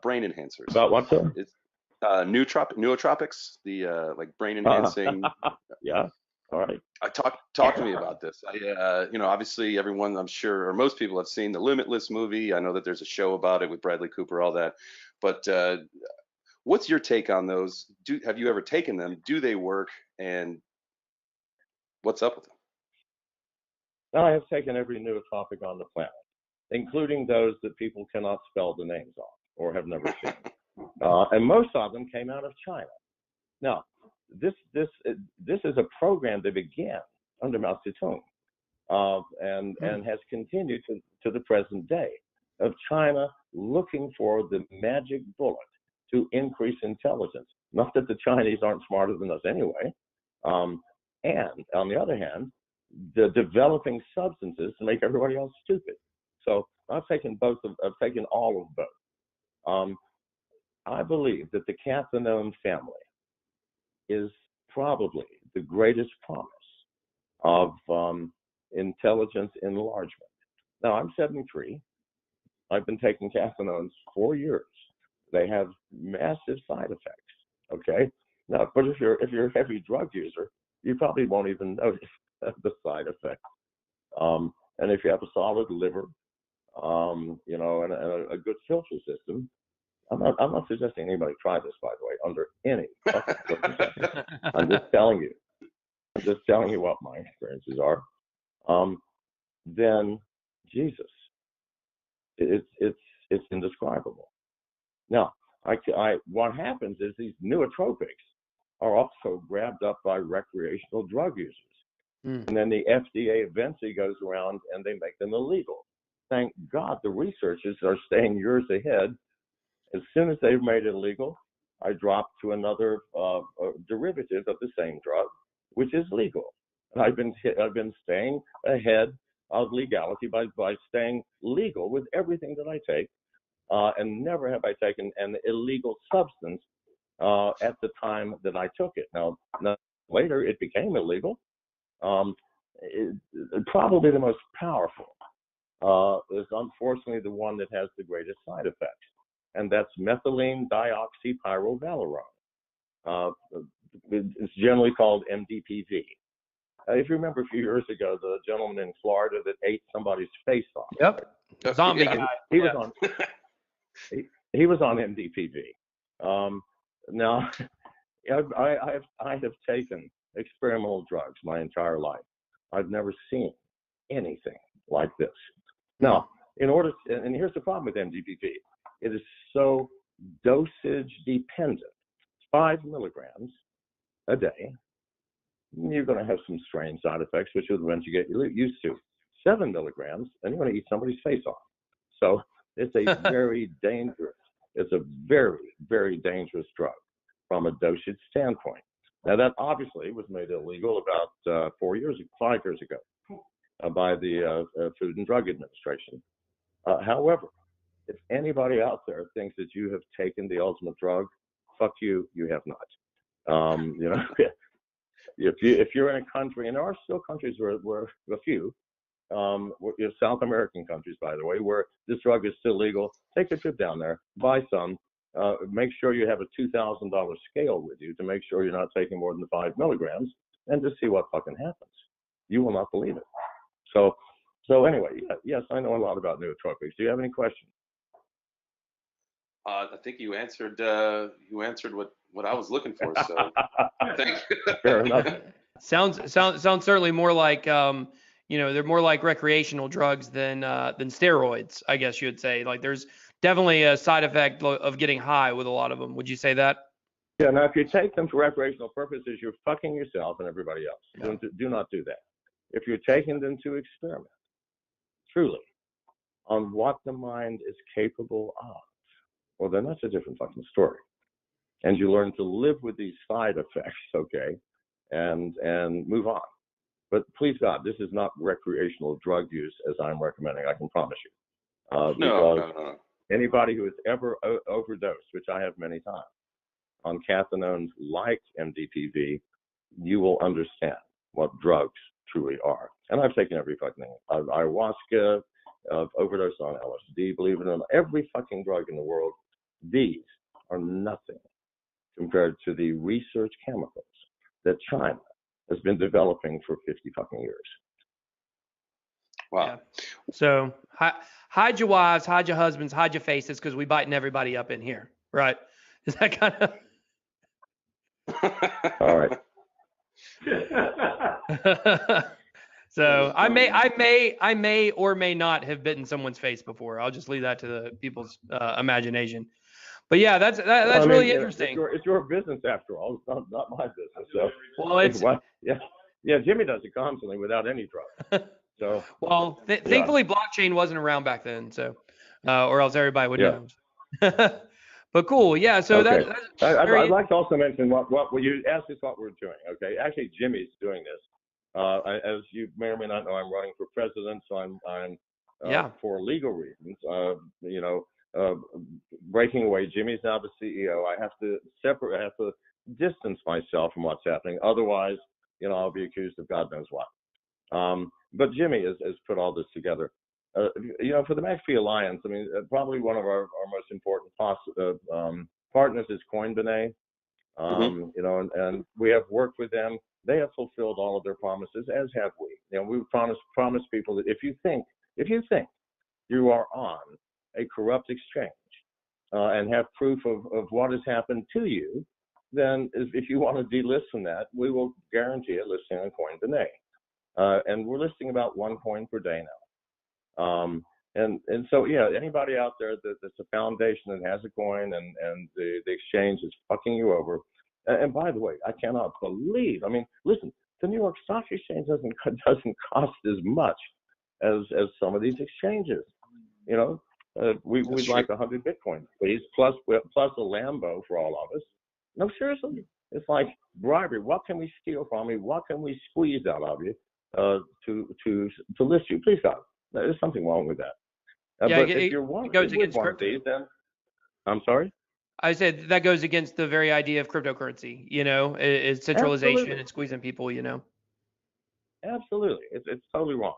Brain enhancers. About what, sir? It's nootropics, the like brain enhancing. Yeah. All right. Talk to me about this. Obviously everyone, I'm sure, or most people have seen the Limitless movie. I know that there's a show about it with Bradley Cooper, all that. But what's your take on those? Have you ever taken them? Do they work? And what's up with them? Now, I have taken every nootropic on the planet, including those that people cannot spell the names of or have never seen. And most of them came out of China. Now, this is a program that began under Mao Zedong and has continued to the present day of China looking for the magic bullet to increase intelligence. Not that the Chinese aren't smarter than us anyway. And on the other hand, the developing substances to make everybody else stupid. So I've taken all of both. I believe that the cathinone family is probably the greatest promise of intelligence enlargement. Now, I'm 73. I've been taking cathinones 4 years. They have massive side effects. Okay. Now, but if you're a heavy drug user, you probably won't even notice the side effects. And if you have a solid liver, and a good filter system, I'm not suggesting anybody try this, by the way, under any fucking circumstances. I'm just telling you what my experiences are. Then Jesus, it's indescribable. Now, what happens is these nootropics are also grabbed up by recreational drug users. And then the FDA eventually goes around and they make them illegal. Thank God the researchers are staying years ahead. As soon as they've made it illegal, I dropped to another derivative of the same drug, which is legal. And I've been staying ahead of legality by staying legal with everything that I take. And never have I taken an illegal substance at the time that I took it. Now later it became illegal. Probably the most powerful is unfortunately the one that has the greatest side effects, and that's methylene dioxypyrovalerone. It's generally called MDPV. If you remember a few years ago, the gentleman in Florida that ate somebody's face off. Yep. Zombie guy. He was on. He was on MDPV. Now, I have taken experimental drugs my entire life. I've never seen anything like this. Now, and here's the problem with MDPV. It is so dosage dependent. 5 milligrams a day. You're going to have some strange side effects, which are the ones you get used to. 7 milligrams, and you're going to eat somebody's face off. So it's a very dangerous. It's a very, very dangerous drug from a dosage standpoint. Now, that obviously was made illegal about 5 years ago by the Food and Drug Administration. However, if anybody out there thinks that you have taken the ultimate drug, fuck you, you have not. If you're in a country, and there are still countries where a few, South American countries, by the way, where this drug is still legal, take a trip down there, buy some. Make sure you have a $2,000 scale with you to make sure you're not taking more than 5 milligrams, and just see what fucking happens. You will not believe it. So anyway, yes, I know a lot about nootropics. Do you have any questions? I think you answered what I was looking for. So thank you. Fair enough. Sounds certainly more like they're more like recreational drugs than steroids, I guess you would say. Like there's definitely a side effect of getting high with a lot of them. Would you say that? Yeah, now if you take them for recreational purposes, you're fucking yourself and everybody else. Yeah. Do not do that. If you're taking them to experiment, truly, on what the mind is capable of, well, then that's a different fucking story. And you learn to live with these side effects, okay, and move on. But please God, this is not recreational drug use as I'm recommending, I can promise you. No. Anybody who has ever overdosed, which I have many times, on cathinones like MDPV, you will understand what drugs truly are. And I've taken every fucking thing. Ayahuasca, overdosed on LSD, believe it or not, every fucking drug in the world. These are nothing compared to the research chemicals that China has been developing for 50 fucking years. Wow. Yeah. So hide your wives, hide your husbands, hide your faces, because we biting everybody up in here, right? Is that kind of? All right. So I may or may not have bitten someone's face before. I'll just leave that to the people's imagination. But yeah, that's really interesting. It's your business after all. It's not my business. So well, it's yeah. Jimmy does it constantly without any drugs. So well, thankfully blockchain wasn't around back then, so or else everybody would know. But cool, yeah. So okay. I'd like to also mention what you asked us what we're doing. Okay, actually Jimmy's doing this. As you may or may not know, I'm running for president, so I'm for legal reasons. Breaking away. Jimmy's now the CEO. I have to distance myself from what's happening. Otherwise, I'll be accused of God knows what. But Jimmy has put all this together. For the McAfee Alliance, I mean, probably one of our most important partners is Coinbene. And we have worked with them. They have fulfilled all of their promises, as have we. We promised people that if you think you are on a corrupt exchange and have proof of what has happened to you, then if you want to delist from that, we will guarantee a listing on Coinbene. And we're listing about 1 coin per day now. And so, yeah, anybody out there that's a foundation that has a coin and the exchange is fucking you over. And by the way, I cannot believe, I mean, listen, the New York Stock Exchange doesn't cost as much as some of these exchanges. We'd like 100 Bitcoin, please, plus a Lambo for all of us. No, seriously. It's like bribery. What can we steal from you? What can we squeeze out of you to list you? Please, God, there's something wrong with that. But if you're one of these, then I'm sorry? I said that goes against the very idea of cryptocurrency, is centralization Absolutely. and squeezing people, Absolutely. It's totally wrong.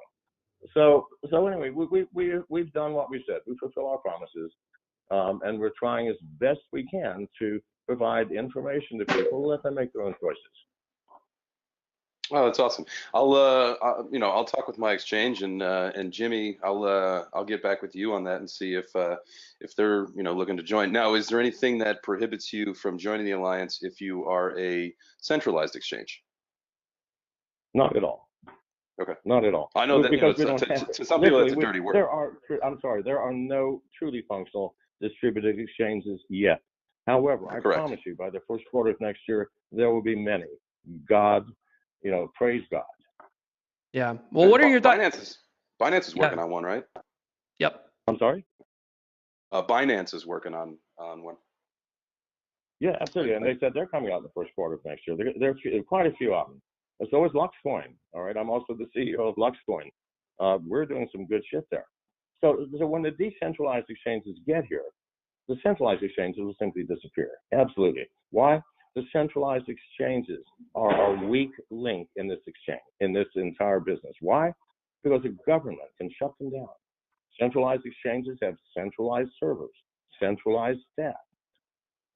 So anyway, we've done what we said. We fulfill our promises, and we're trying as best we can to provide information to people, let them make their own choices. Oh, that's awesome. I'll talk with my exchange and Jimmy. I'll get back with you on that and see if they're looking to join. Now, is there anything that prohibits you from joining the alliance if you are a centralized exchange? Not at all. Okay. Not at all. I know that because to some people that's a dirty word. There are no truly functional distributed exchanges yet. However, I promise you, by the first quarter of next year, there will be many. God, praise God. Yeah. Well, what are your thoughts? Binance is working on one, right? Yep. I'm sorry? Binance is working on one. Yeah, absolutely. And they said they're coming out in the first quarter of next year. There are quite a few of them. And so is Luxcoin. All right. I'm also the CEO of Luxcoin. We're doing some good shit there. So when the decentralized exchanges get here, the centralized exchanges will simply disappear. Absolutely. Why? The centralized exchanges are a weak link in this exchange, in this entire business. Why? Because the government can shut them down. Centralized exchanges have centralized servers, centralized staff.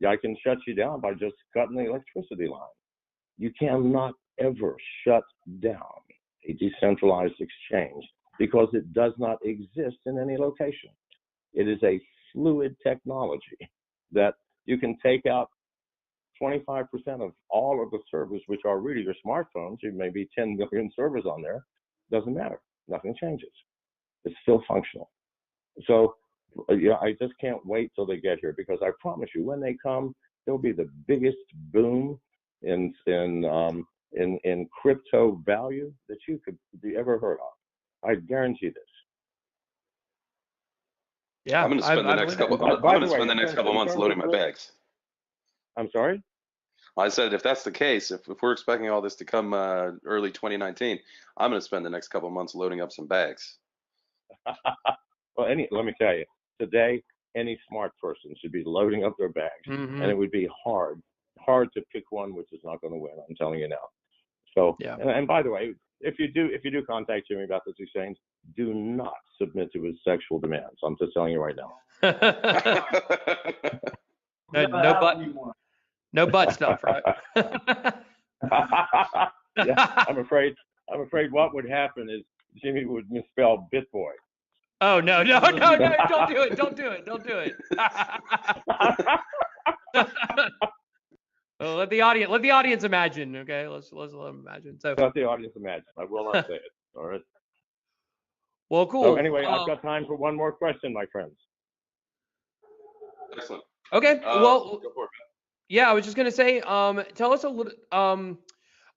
Yeah, I can shut you down by just cutting the electricity line. You cannot ever shut down a decentralized exchange because it does not exist in any location. It is a fluid technology that you can take out 25% of all of the servers, which are really your smartphones. There may be 10 million servers on there Doesn't matter. Nothing changes. It's still functional. So, I just can't wait till they get here, because I promise you, when they come, there'll be the biggest boom in crypto value that you could be ever heard of. I guarantee this. Yeah, I'm going to spend the next couple. I'm going to spend the next couple months loading my bags. I'm sorry? I said, if that's the case, if we're expecting all this to come early 2019, I'm going to spend the next couple months loading up some bags. Well, let me tell you, today, any smart person should be loading up their bags, Mm-hmm. and it would be hard to pick one which is not going to win. I'm telling you now. So, Yeah. and by the way, if you do contact Jimmy about this exchange, do not submit to his sexual demands. I'm just telling you right now. No butt stuff, right? Yeah, I'm afraid what would happen is Jimmy would misspell BitBoy. Oh no! Don't do it! Don't do it! Well, let the audience imagine. Okay, let's let them imagine. So let the audience imagine. I will not say it. All right. Well, cool. So anyway, I've got time for one more question, my friends. Excellent. Okay. Well, go for it. yeah, I was just gonna say, tell us a little.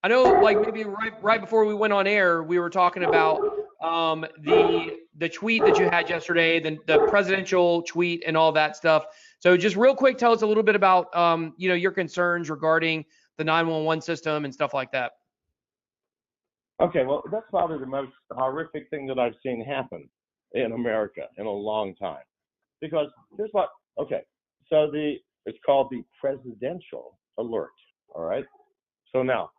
I know, like maybe right before we went on air, we were talking about the tweet that you had yesterday, the presidential tweet and all that stuff. So just real quick, tell us a little bit about your concerns regarding the 911 system and stuff like that. Okay, well, that's probably the most horrific thing that I've seen happen in America in a long time. Because here's what. Okay, so it's called the presidential alert. All right. So now,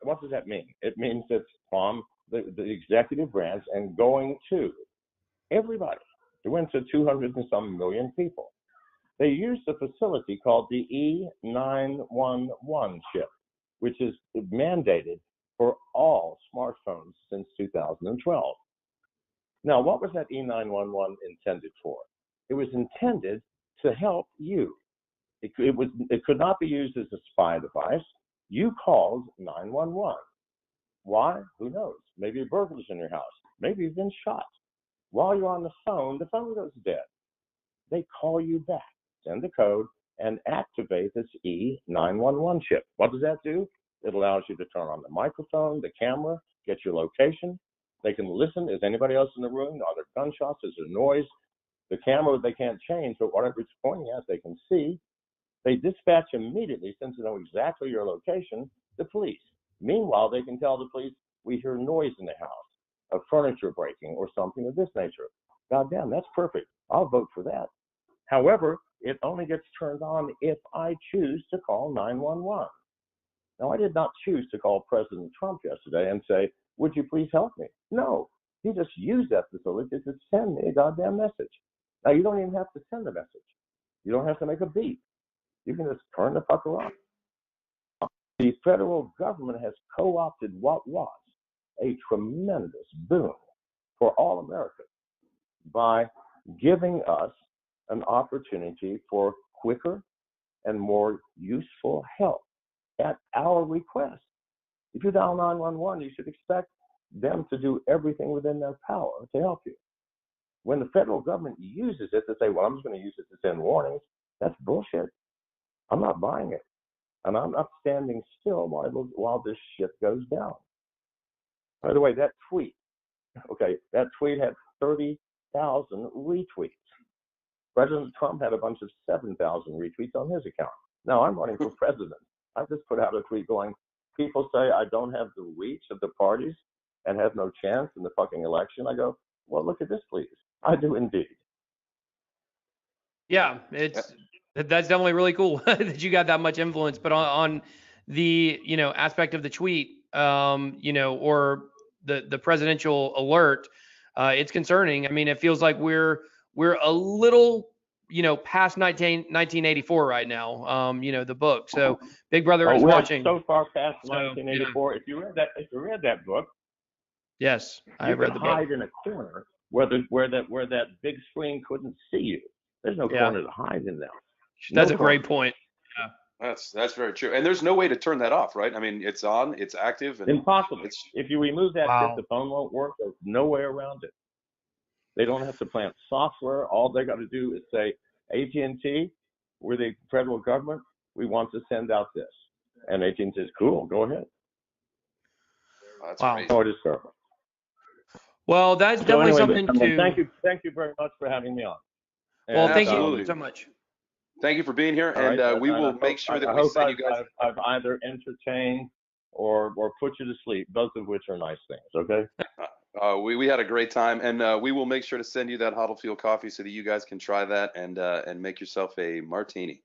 what does that mean? It means it's from the executive branch and going to everybody. It went to 200 and some million people. They used a facility called the E911 chip, which is mandated for all smartphones since 2012. Now, what was that E911 intended for? It was intended to help you. It could not be used as a spy device. You called 911. Why? Who knows? Maybe a burglar's in your house. Maybe you've been shot. While you're on the phone goes dead. They call you back, send the code, and activate this E911 chip. What does that do? It allows you to turn on the microphone, the camera, get your location. They can listen. Is anybody else in the room? Are there gunshots? Is there noise? The camera they can't change, but whatever it's pointing at, they can see. They dispatch immediately, since they know exactly your location, the police. Meanwhile, they can tell the police, we hear noise in the house, of furniture breaking or something of this nature. God damn, that's perfect. I'll vote for that. However, it only gets turned on if I choose to call 911. Now, I did not choose to call President Trump yesterday and say, would you please help me? No, he just used that facility to send me a goddamn message. Now, you don't even have to send a message. You don't have to make a beep. You can just turn the fucker on. The federal government has co-opted what was a tremendous boon for all Americans by giving us an opportunity for quicker and more useful help at our request. If you dial 911, you should expect them to do everything within their power to help you. When the federal government uses it to say, well, I'm just going to use it to send warnings, that's bullshit. I'm not buying it. And I'm not standing still while this shit goes down. By the way, that tweet had 30,000 retweets. President Trump had a bunch of 7,000 retweets on his account. Now I'm running for president. I just put out a tweet going, people say I don't have the reach of the parties and have no chance in the fucking election. I go, well, look at this, please. I do indeed. Yeah, that's definitely really cool that you got that much influence. But on the aspect of the tweet, or the presidential alert, it's concerning. I mean, it feels like we're a little past 1984 right now. The book. So Big Brother is watching. So far past 1984. Yeah. If you read that book, yes, I read the book. Hide in a corner where that big screen couldn't see you. There's no corner to hide in there. That's a great point. That's very true. And there's no way to turn that off, right? I mean, it's on, it's active, and Impossible. it's If you remove that Wow. chip, the phone won't work. There's no way around it. They don't have to plant software. All they got to do is say, AT&T, we're the federal government. We want to send out this. And AT&T says, cool, go ahead. that's Wow. crazy. Oh, it is perfect. Well, that's So definitely anyway, something to. Thank you very much for having me on. Well, And, thank Absolutely. you so much. Thank you for being here, all right, and we will I make sure that I we hope send you guys. I've either entertained or put you to sleep, both of which are nice things. Okay. We had a great time, and we will make sure to send you that Huddle Fuel coffee so that you guys can try that and make yourself a martini.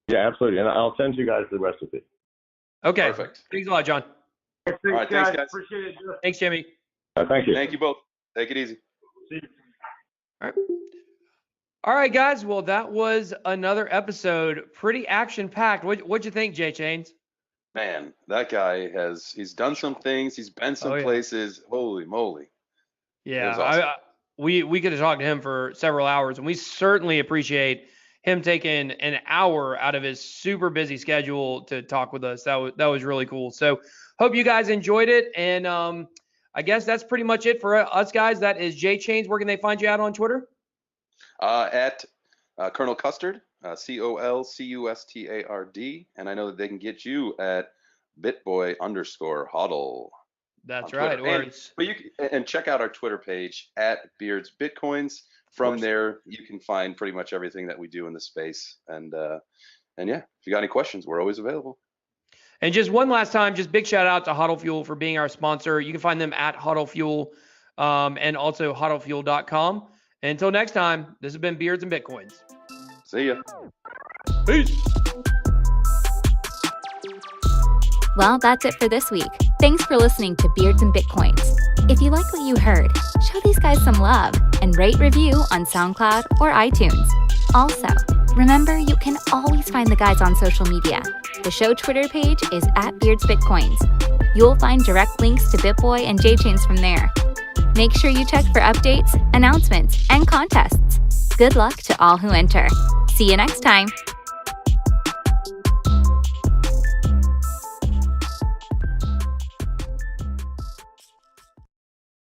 Yeah, absolutely. And I'll send you guys the recipe. Okay. Perfect. Thanks a lot, John. Thanks, All right, thanks, guys. Appreciate it, Jeff. Thanks, Jimmy. Thank you. Thank you both. Take it easy. See you. All right. All right, guys. Well, that was another episode. Pretty action-packed. What'd you think, Jay Chains? Man, that guy he's done some things. He's been some Oh, yeah. places. Holy moly. Yeah, was awesome. we could have talked to him for several hours, and we certainly appreciate him taking an hour out of his super busy schedule to talk with us. That was really cool. So hope you guys enjoyed it, and I guess that's pretty much it for us guys. That is Jay Chains. Where can they find you out on Twitter? At Colonel Custard, COLCUSTARD, and I know that they can get you at bitboy_hodl. That's on right. Twitter. But you can check out our Twitter page at Beards Bitcoins. From there, you can find pretty much everything that we do in the space. And yeah, if you got any questions, we're always available. And just one last time, just big shout out to Huddle Fuel for being our sponsor. You can find them at Huddle Fuel and also huddlefuel.com. And until next time, this has been Beards and Bitcoins. See ya. Peace. Well, that's it for this week. Thanks for listening to Beards and Bitcoins. If you like what you heard, show these guys some love and rate review on SoundCloud or iTunes. Also, remember you can always find the guys on social media. The show Twitter page is at Beards Bitcoins. You'll find direct links to BitBoy and JChains from there. Make sure you check for updates, announcements, and contests. Good luck to all who enter. See you next time.